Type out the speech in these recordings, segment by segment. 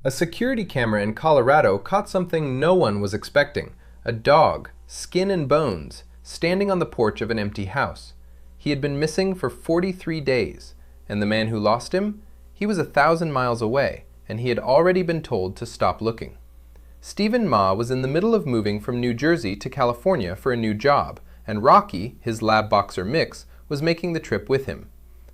A security camera in Colorado caught something no one was expecting. A dog, skin and bones, standing on the porch of an empty house. He had been missing for 43 days, and the man who lost him? He was 1,000 miles away, and he had already been told to stop looking. Stephen Ma was in the middle of moving from New Jersey to California for a new job, and Rocky, his lab boxer mix, was making the trip with him.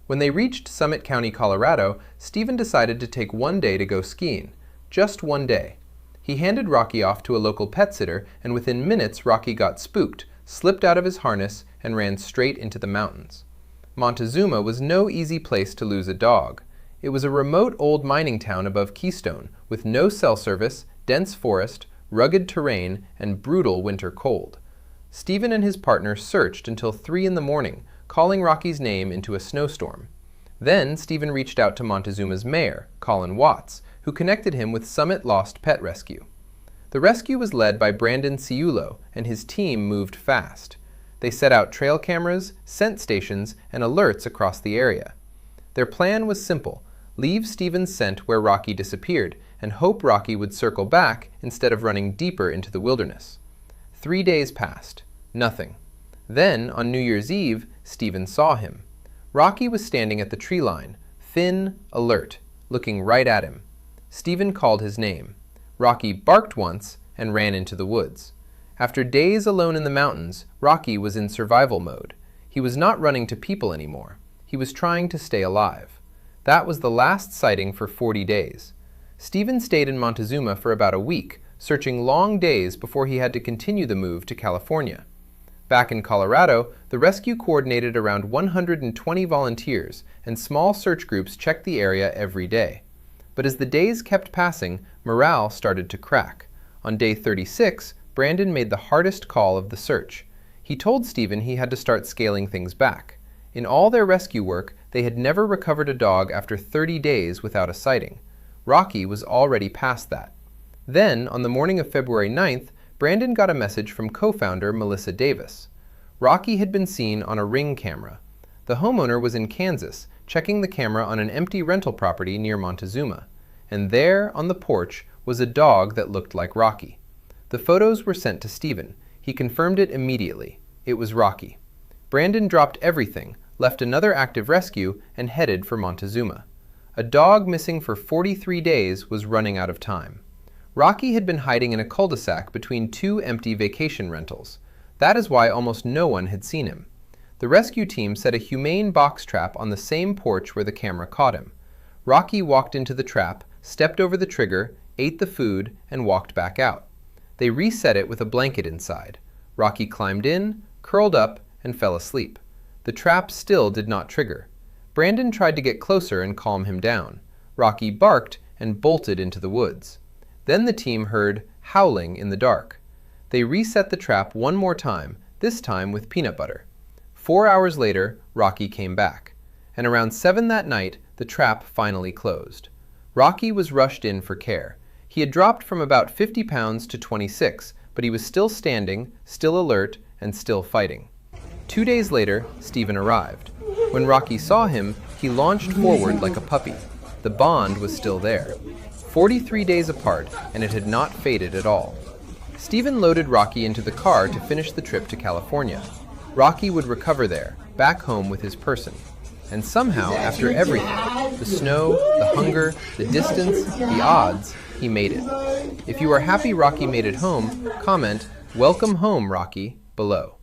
When they reached Summit County, Colorado, Stephen decided to take one day to go skiing. Just one day. He handed Rocky off to a local pet sitter, and within minutes Rocky got spooked, slipped out of his harness, and ran straight into the mountains. Montezuma was no easy place to lose a dog. It was a remote old mining town above Keystone, with no cell service, dense forest, rugged terrain, and brutal winter cold. Stephen and his partner searched until 3 in the morning, calling Rocky's name into a snowstorm. Then Stephen reached out to Montezuma's mayor, Colin Watts, who connected him with Summit Lost Pet Rescue. The rescue was led by Brandon Ciulo, and his team moved fast. They set out trail cameras, scent stations, and alerts across the area. Their plan was simple: leave Stephen's scent where Rocky disappeared, and hope Rocky would circle back instead of running deeper into the wilderness. 3 days passed. Nothing. Then, on New Year's Eve, Stephen saw him. Rocky was standing at the tree line, thin, alert, looking right at him. Stephen called his name. Rocky barked once and ran into the woods. After days alone in the mountains, Rocky was in survival mode. He was not running to people anymore. He was trying to stay alive. That was the last sighting for 40 days. Stephen stayed in Montezuma for about a week, searching long days before he had to continue the move to California. Back in Colorado, the rescue coordinated around 120 volunteers, and small search groups checked the area every day. But as the days kept passing, morale started to crack. On day 36, Brandon made the hardest call of the search. He told Stephen he had to start scaling things back. In all their rescue work, they had never recovered a dog after 30 days without a sighting. Rocky was already past that. Then, on the morning of February 9th, Brandon got a message from co-founder Melissa Davis. Rocky had been seen on a Ring camera. The homeowner was in Kansas, checking the camera on an empty rental property near Montezuma. And there, on the porch, was a dog that looked like Rocky. The photos were sent to Stephen. He confirmed it immediately. It was Rocky. Brandon dropped everything, left another active rescue, and headed for Montezuma. A dog missing for 43 days was running out of time. Rocky had been hiding in a cul-de-sac between 2 empty vacation rentals. That is why almost no one had seen him. The rescue team set a humane box trap on the same porch where the camera caught him. Rocky walked into the trap, stepped over the trigger, ate the food, and walked back out. They reset it with a blanket inside. Rocky climbed in, curled up, and fell asleep. The trap still did not trigger. Brandon tried to get closer and calm him down. Rocky barked and bolted into the woods. Then the team heard howling in the dark. They reset the trap one more time, this time with peanut butter. 4 hours later, Rocky came back. And around 7 that night, the trap finally closed. Rocky was rushed in for care. He had dropped from about 50 pounds to 26, but he was still standing, still alert, and still fighting. 2 days later, Stephen arrived. When Rocky saw him, he launched forward like a puppy. The bond was still there. 43 days apart, and it had not faded at all. Stephen loaded Rocky into the car to finish the trip to California. Rocky would recover there, back home with his person. And somehow, after everything, the snow, the hunger, the distance, the odds, he made it. If you are happy Rocky made it home, comment, "Welcome home, Rocky," below.